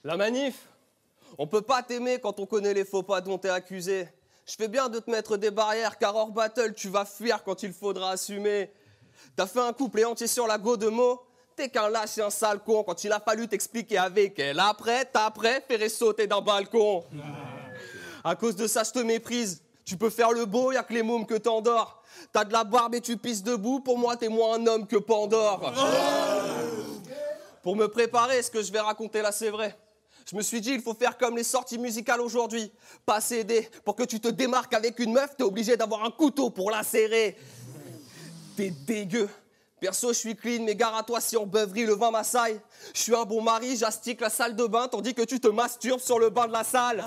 La manif, on peut pas t'aimer quand on connaît les faux pas dont t'es accusé. Je fais bien de te mettre des barrières, car hors battle, tu vas fuir quand il faudra assumer. T'as fait un couplet entier sur la go de mots. T'es qu'un lâche et un sale con quand il a fallu t'expliquer avec elle. Après, t'as préféré sauter d'un balcon. À cause de ça, je te méprise. Tu peux faire le beau, y'a que les mômes que t'endors. T'as de la barbe et tu pisses debout, pour moi t'es moins un homme que Pandore. Pour me préparer, ce que je vais raconter là c'est vrai. Je me suis dit, il faut faire comme les sorties musicales aujourd'hui. Pas céder. Pour que tu te démarques avec une meuf, t'es obligé d'avoir un couteau pour la serrer. T'es dégueu. Perso, je suis clean, mais gare à toi si en beuverie le vin m'assaille. Je suis un bon mari, j'astique la salle de bain, tandis que tu te masturbes sur le banc de la salle.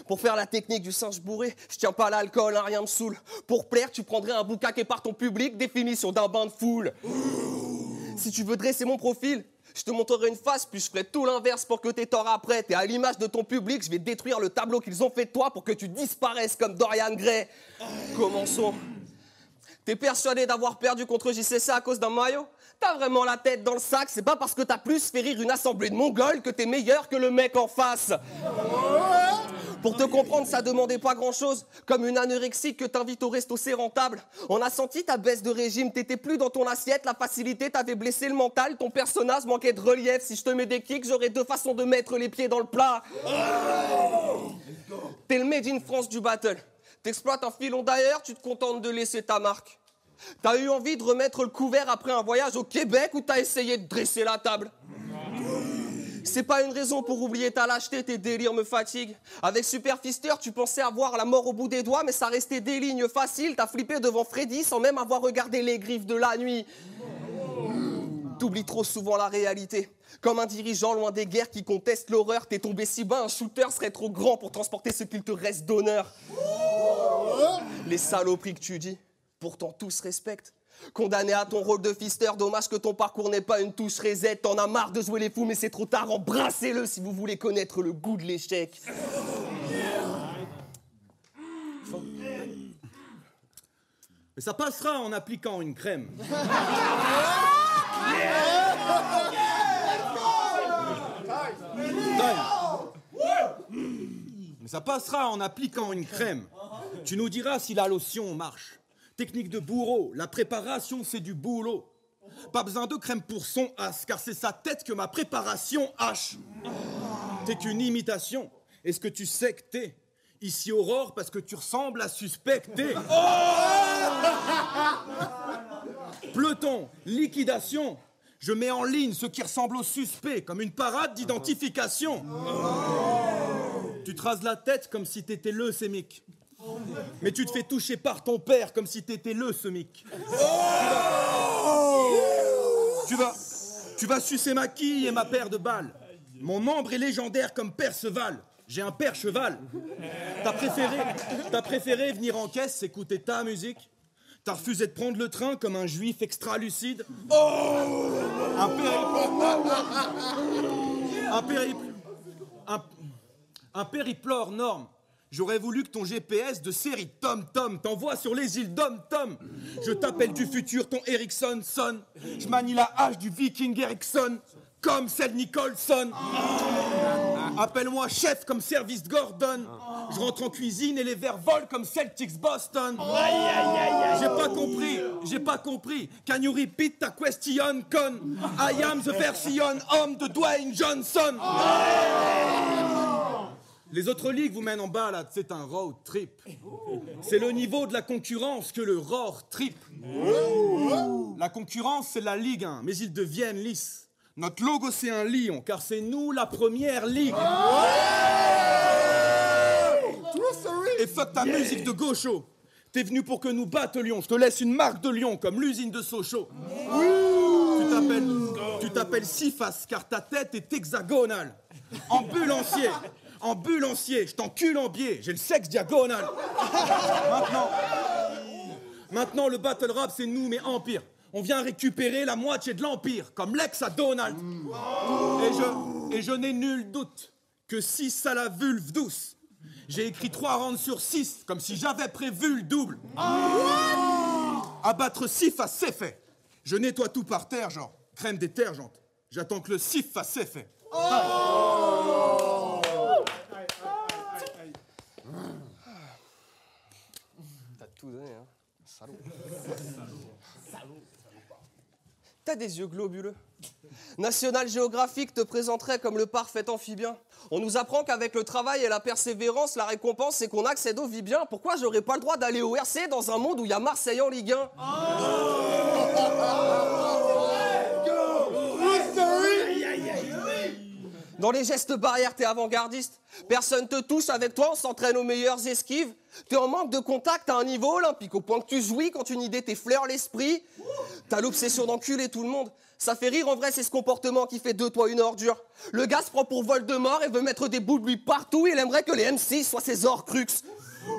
Pour faire la technique du singe bourré, je tiens pas l'alcool, hein, rien me saoule. Pour plaire, tu prendrais un boucaquet par ton public, définition d'un bain de foule. Si tu veux dresser mon profil, je te montrerai une face, puis je ferai tout l'inverse pour que t'aies tort après. T'es à l'image de ton public, je vais détruire le tableau qu'ils ont fait de toi pour que tu disparaisses comme Dorian Gray. Commençons. T'es persuadé d'avoir perdu contre JCC à cause d'un maillot? T'as vraiment la tête dans le sac, c'est pas parce que t'as plus fait rire une assemblée de Mongols que t'es meilleur que le mec en face. Pour te comprendre, ça demandait pas grand-chose. Comme une anorexique que t'invites au resto, c'est rentable. On a senti ta baisse de régime, t'étais plus dans ton assiette, la facilité t'avait blessé le mental, ton personnage manquait de relief. Si je te mets des kicks, j'aurai deux façons de mettre les pieds dans le plat. T'es le made in France du battle. T'exploites un filon d'ailleurs, tu te contentes de laisser ta marque. T'as eu envie de remettre le couvert après un voyage au Québec ou t'as essayé de dresser la table? C'est pas une raison pour oublier ta lâcheté, tes délires me fatiguent. Avec Super Fister, tu pensais avoir la mort au bout des doigts, mais ça restait des lignes faciles. T'as flippé devant Freddy sans même avoir regardé les griffes de la nuit. T'oublies trop souvent la réalité. Comme un dirigeant loin des guerres qui conteste l'horreur, t'es tombé si bas, un shooter serait trop grand pour transporter ce qu'il te reste d'honneur. Les saloperies que tu dis, pourtant tous respectent. Condamné à ton rôle de fister, dommage que ton parcours n'est pas une touche reset. T'en as marre de jouer les fous, mais c'est trop tard, embrassez-le si vous voulez connaître le goût de l'échec. Mais ça passera en appliquant une crème. Mais ça passera en appliquant une crème. Tu nous diras si la lotion marche. Technique de bourreau, la préparation c'est du boulot. Pas besoin de crème pour son as, car c'est sa tête que ma préparation hache. T'es qu'une imitation. Est-ce que tu sais que t'es ici Aurore parce que tu ressembles à suspecter? Peloton, liquidation. Je mets en ligne ce qui ressemble au suspect, comme une parade d'identification. Tu te rases la tête comme si t'étais leucémique. Mais tu te fais toucher par ton père comme si t'étais leucémique. Tu vas sucer ma quille et ma paire de balles. Mon membre est légendaire comme Perceval. J'ai un père cheval. T'as préféré venir en caisse, écouter ta musique? T'as refusé de prendre le train comme un juif extra-lucide? Un périple hors norme. J'aurais voulu que ton GPS de série Tom-Tom t'envoie sur les îles Dom-Tom. Je t'appelle du futur, ton Ericsson sonne. Je manie la hache du Viking Ericsson, comme celle Nicholson. Appelle-moi chef comme Service Gordon. Je rentre en cuisine et les verres volent comme Celtics Boston. J'ai pas compris. Can you repeat ta question, con? I am the version homme de Dwayne Johnson. Les autres ligues vous mènent en balade, c'est un road trip. C'est le niveau de la concurrence que le roar trip. La concurrence, c'est la Ligue 1, mais ils deviennent lisses. Notre logo, c'est un lion, car c'est nous la première ligue. Et fuck ta musique de gaucho. T'es venu pour que nous battelions. Je te laisse une marque de lion, comme l'usine de Sochaux. Tu t'appelles Sifas, car ta tête est hexagonale. Ambulancier, je t'encule en biais, j'ai le sexe diagonal. Maintenant, le battle rap, c'est nous, mais empire. On vient récupérer la moitié de l'empire, comme l'ex à Donald. Et je n'ai nul doute que 6 à la vulve douce. J'ai écrit 3 rounds sur 6, comme si j'avais prévu le double. Abattre Sifas, c'est fait. Je nettoie tout par terre, genre crème détergente. J'attends que le Sifas, c'est fait. T'as tout donné, hein. Salaud. T'as des yeux globuleux. National Geographic te présenterait comme le parfait amphibien. On nous apprend qu'avec le travail et la persévérance, la récompense, c'est qu'on accède aux vies bien. Pourquoi j'aurais pas le droit d'aller au RC dans un monde où il y a Marseille en Ligue 1 ? Dans les gestes barrières, t'es avant-gardiste. Personne te touche, avec toi, on s'entraîne aux meilleures esquives. T'es en manque de contact à un niveau olympique, au point que tu jouis quand une idée t'effleure l'esprit. T'as l'obsession d'enculer tout le monde. Ça fait rire, en vrai, c'est ce comportement qui fait de toi une ordure. Le gars se prend pour Voldemort et veut mettre des boules de lui partout. Il aimerait que les MC soient ses Horcruxes.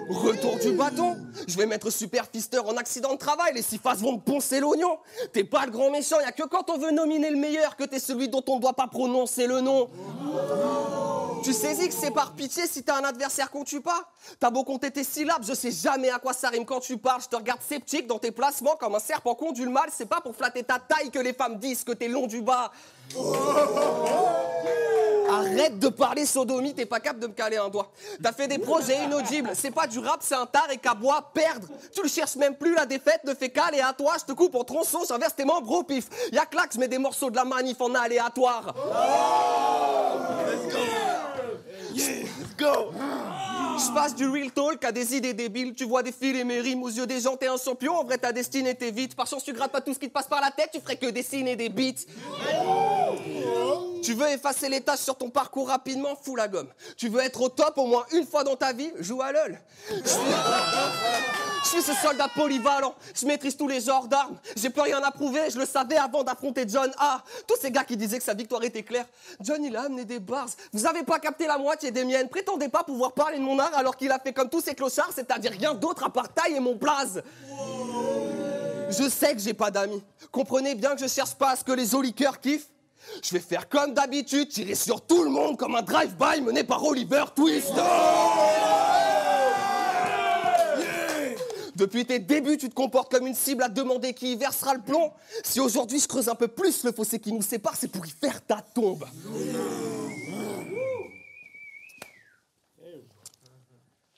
Retour du bâton. Je vais mettre Super Fister en accident de travail. Les 6 faces vont me poncer l'oignon. T'es pas le grand méchant, y a que quand on veut nominer le meilleur que t'es celui dont on ne doit pas prononcer le nom. Tu saisis que c'est par pitié si t'as un adversaire qu'on tue pas. T'as beau compter tes syllabes, je sais jamais à quoi ça rime quand tu parles. Je te regarde sceptique dans tes placements comme un serpent conduit le mal. C'est pas pour flatter ta taille que les femmes disent que t'es long du bas. Arrête de parler sodomie, t'es pas capable de me caler un doigt. T'as fait des projets inaudibles, c'est pas du rap, c'est un tard et qu'à bois perdre. Tu le cherches même plus, la défaite ne fait qu'aller à toi. Je te coupe en tronçons, j'inverse tes membres au pif. Y'a que là que je mets des morceaux de la manif en aléatoire. Let's go. Je passe du real talk à des idées débiles. Tu vois défiler mes rimes aux yeux des gens, t'es un champion. En vrai, ta destinée t'es vite. Par chance, tu grattes pas tout ce qui te passe par la tête. Tu ferais que dessiner des beats. Tu veux effacer les tâches sur ton parcours rapidement, fous la gomme. Tu veux être au top au moins une fois dans ta vie, joue à LOL. Je suis ce soldat polyvalent, je maîtrise tous les genres d'armes. J'ai plus rien à prouver, je le savais avant d'affronter John A. Tous ces gars qui disaient que sa victoire était claire. John, il a amené des bars. Vous avez pas capté la moitié des miennes. Prétendez pas pouvoir parler de mon art alors qu'il a fait comme tous ces clochards, c'est-à-dire rien d'autre à part taille et mon blaze. Je sais que j'ai pas d'amis. Comprenez bien que je cherche pas à ce que les oliqueurs kiffent. Je vais faire comme d'habitude, tirer sur tout le monde comme un drive-by mené par Oliver Twist. Depuis tes débuts, tu te comportes comme une cible à demander qui y versera le plomb. Si aujourd'hui je creuse un peu plus le fossé qui nous sépare, c'est pour y faire ta tombe.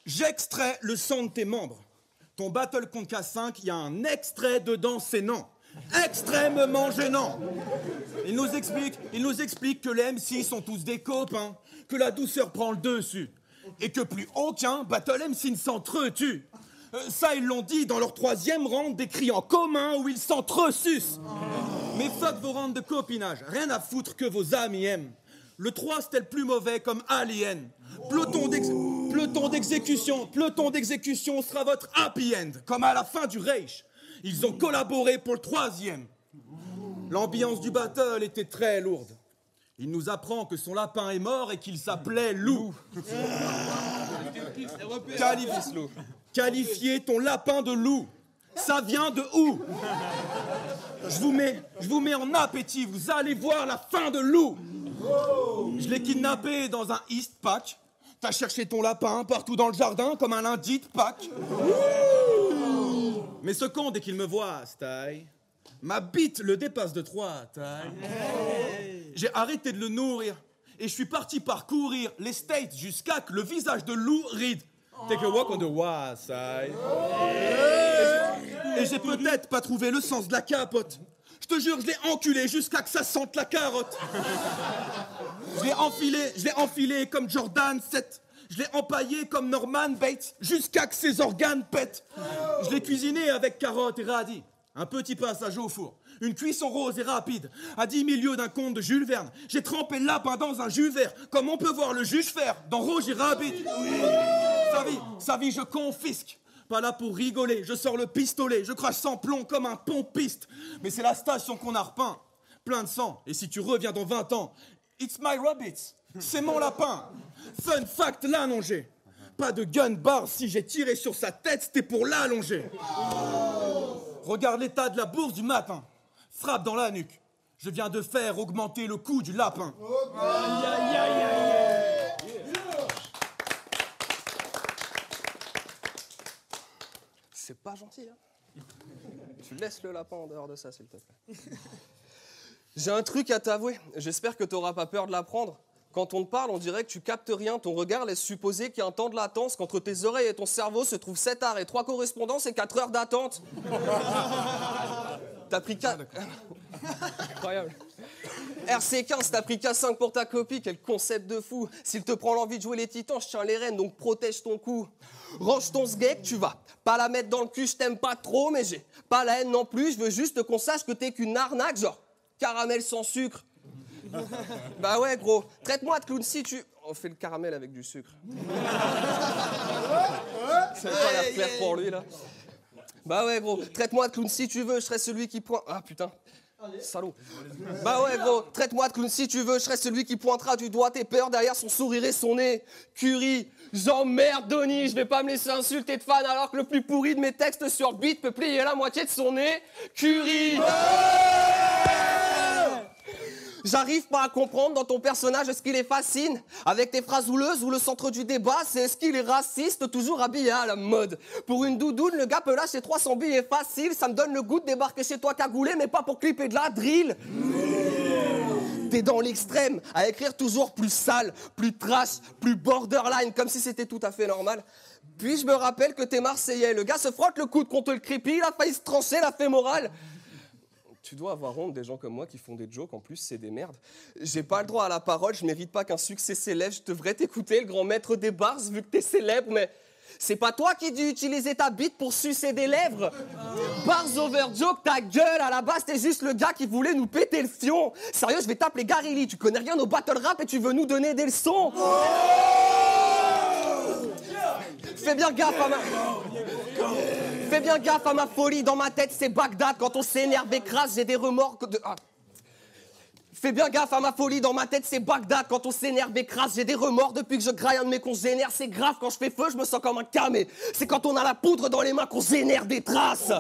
J'extrais le sang de tes membres. Ton battle contre K5, il y a un extrait dedans, c'est non. Extrêmement gênant. Il nous explique que les MC sont tous des copains, que la douceur prend le dessus, et que plus aucun battle MC ne s'entretue. Ça, ils l'ont dit dans leur 3e round des cris en commun où ils s'entresucent. Mais fuck vos rounds de copinage, rien à foutre que vos amis aiment. Le 3, c'était le plus mauvais comme Alien. Peloton d'exécution sera votre happy end, comme à la fin du Reich. Ils ont collaboré pour le 3e. L'ambiance du battle était très lourde. Il nous apprend que son lapin est mort et qu'il s'appelait Lou. Qualifiez ton lapin de loup. Ça vient de où? Je vous mets en appétit, vous allez voir la fin de Lou. Je l'ai kidnappé dans un East Pack. T'as cherché ton lapin partout dans le jardin comme un lundi de Pâques. Mais ce con, dès qu'il me voit, taille, ma bite le dépasse de 3 taille. J'ai arrêté de le nourrir et je suis parti parcourir les States jusqu'à que le visage de Lou ride. Take a walk on the wild side. Et j'ai peut-être pas trouvé le sens de la capote. Je te jure, je l'ai enculé jusqu'à que ça sente la carotte. Je l'ai enfilé comme Jordan 7. Je l'ai empaillé comme Norman Bates jusqu'à que ses organes pètent. Je l'ai cuisiné avec carottes et radis. Un petit passage au four. Une cuisson rose et rapide. À 10 000 lieues d'un conte de Jules Verne. J'ai trempé le lapin dans un jus vert. Comme on peut voir le juge faire dans Roger Rabbit. Sa vie, je confisque. Pas là pour rigoler. Je sors le pistolet. Je crache sans plomb comme un pompiste. Mais c'est la station qu'on a repeint. Plein de sang. Et si tu reviens dans 20 ans, it's my rabbit. C'est mon lapin. Fun fact, l'allonger. Pas de gun bar, si j'ai tiré sur sa tête, c'était pour l'allonger. Regarde l'état de la bourse du matin. Frappe dans la nuque. Je viens de faire augmenter le coût du lapin. C'est pas gentil, hein. Tu laisses le lapin en dehors de ça, s'il te plaît. J'ai un truc à t'avouer, j'espère que t'auras pas peur de l'apprendre. Quand on te parle, on dirait que tu captes rien. Ton regard laisse supposer qu'il y a un temps de latence, qu'entre tes oreilles et ton cerveau se trouvent 7 arrêts, 3 correspondances et 4 heures d'attente. T'as pris 4... Incroyable. RC15, t'as pris K5 pour ta copie, quel concept de fou. S'il te prend l'envie de jouer les titans, je tiens les rênes, donc protège ton cou. Range ton sgeg, tu vas pas la mettre dans le cul, je t'aime pas trop, mais j'ai pas la haine non plus, je veux juste qu'on sache que t'es qu'une arnaque, genre caramel sans sucre. Bah ouais, gros, traite-moi de clown si tu... On fait le caramel avec du sucre. Ça va pas l'air clair pour lui, là. Bah ouais, gros, traite-moi de clown si tu veux, je serai celui qui pointe... Ah, putain. Salaud. Bah ouais, gros, traite-moi de clown si tu veux, je serai celui qui pointera du doigt tes peurs derrière son sourire et son nez. Curie, j'emmerde Donny, je vais pas me laisser insulter de fan alors que le plus pourri de mes textes sur beat peut plier la moitié de son nez. Curie. J'arrive pas à comprendre dans ton personnage ce qui les fascine. Avec tes phrases houleuses où le centre du débat, c'est est-ce qu'il est raciste, toujours habillé à la mode. Pour une doudoune, le gars peut lâcher 300 billets facile. Ça me donne le goût de débarquer chez toi cagoulé, mais pas pour clipper de la drill. T'es dans l'extrême, à écrire toujours plus sale, plus trash, plus borderline, comme si c'était tout à fait normal. Puis je me rappelle que t'es Marseillais. Le gars se frotte le coude contre le creepy, il a failli se trancher la fémorale. Tu dois avoir honte des gens comme moi qui font des jokes, en plus c'est des merdes. J'ai pas le droit à la parole, je mérite pas qu'un succès s'élève, je devrais t'écouter, le grand maître des bars, vu que t'es célèbre, mais c'est pas toi qui dis utiliser ta bite pour sucer des lèvres. Bars over joke, ta gueule, à la base t'es juste le gars qui voulait nous péter le fion. Sérieux, je vais t'appeler Gary Lee, tu connais rien au battle rap et tu veux nous donner des leçons. Fais bien gaffe à ma... Fais bien gaffe à ma folie, dans ma tête c'est Bagdad. Quand on s'énerve et crasse, j'ai des remords de... Ah. Fais bien gaffe à ma folie, dans ma tête c'est Bagdad. Quand on s'énerve et crasse, j'ai des remords depuis que je graille un de mes congénères. C'est grave, quand je fais feu, je me sens comme un camé. C'est quand on a la poudre dans les mains qu'on génère des traces.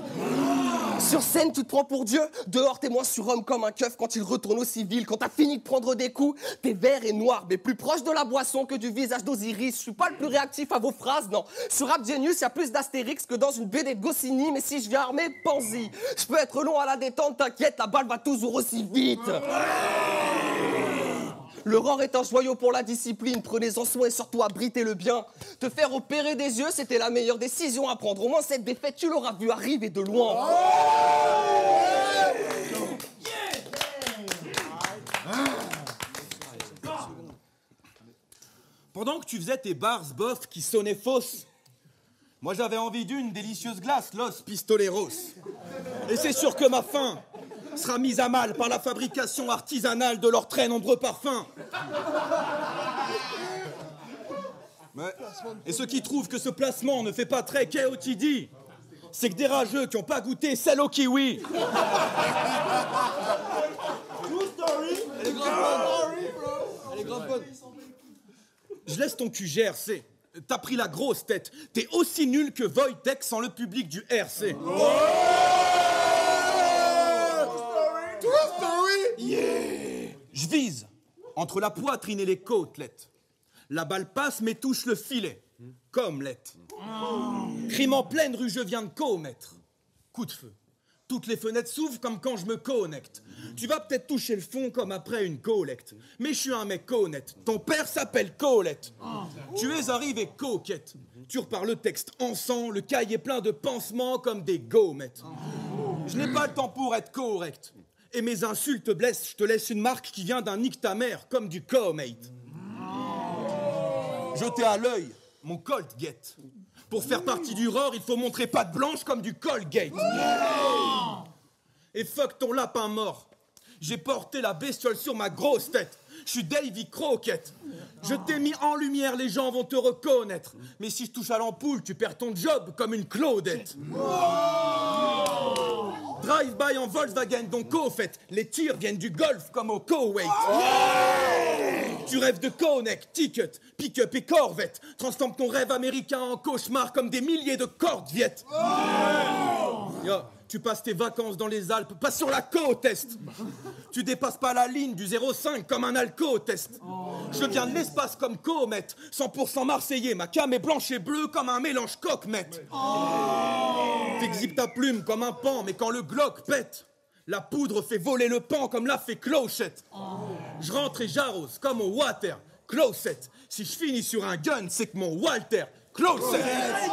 Sur scène, tu te prends pour Dieu. Dehors, t'es moins surhomme comme un keuf quand il retourne au civil. Quand t'as fini de prendre des coups, t'es vert et noir, mais plus proche de la boisson que du visage d'Osiris. Je suis pas le plus réactif à vos phrases, non. Sur Rap Genius, y a plus d'Astérix que dans une BD de Goscinny. Mais si je viens armé, pense-y. Je peux être long à la détente, t'inquiète, la balle va toujours aussi vite. L'aurore est un joyau pour la discipline, prenez-en soin et surtout abritez le bien. Te faire opérer des yeux, c'était la meilleure décision à prendre. Au moins cette défaite, tu l'auras vu arriver de loin. Pendant que tu faisais tes bars bof qui sonnaient fausses, moi j'avais envie d'une délicieuse glace, Los Pistoleros. Et c'est sûr que ma faim sera mise à mal par la fabrication artisanale de leurs très nombreux parfums. Ouais. Et ceux qui trouvent que ce placement ne fait pas très KOTD, c'est que des rageux qui n'ont pas goûté celle au kiwi. Elle est grave bonne. Je laisse ton cul GRC. T'as pris la grosse tête. T'es aussi nul que Wojtek sans le public du RC. Yeah. Je vise entre la poitrine et les côtelettes. La balle passe mais touche le filet. Comme l'être. Crime en pleine rue, je viens de commettre. Coup de feu. Toutes les fenêtres s'ouvrent comme quand je me connecte. Tu vas peut-être toucher le fond comme après une collecte. Mais je suis un mec honnête. Ton père s'appelle Colette. Tu es arrivé coquette. Tu repars le texte en sang, le cahier plein de pansements comme des gommettes. Je n'ai pas le temps pour être correct. Et mes insultes te blessent, je te laisse une marque qui vient d'un nick ta mère, comme du comate. Jeté à l'œil, mon Colt guette. Pour faire partie du roar, il faut montrer patte blanche comme du Colgate. Et fuck ton lapin mort. J'ai porté la bestiole sur ma grosse tête. Je suis Davy Croquette. Je t'ai mis en lumière, les gens vont te reconnaître. Mais si je touche à l'ampoule, tu perds ton job comme une Claudette. Drive-by en Volkswagen, donc au fait, les tirs viennent du golf comme au Koweït. Tu rêves de connect, ticket, pick-up et corvette. Transforme ton rêve américain en cauchemar comme des milliers de cordes viettes. Yo, tu passes tes vacances dans les Alpes, pas sur la côte est. Tu dépasses pas la ligne du 0,5 comme un alco-test. Je viens de l'espace comme comète, 100% marseillais, ma cam est blanche et bleue comme un mélange coque-mette. T'exhibes ta plume comme un pan, mais quand le Glock pète, La poudre fait voler le pan comme l'a fait Clochette. Je rentre et j'arrose comme au water. Closet. Si je finis sur un gun, c'est que mon Walter. Closet.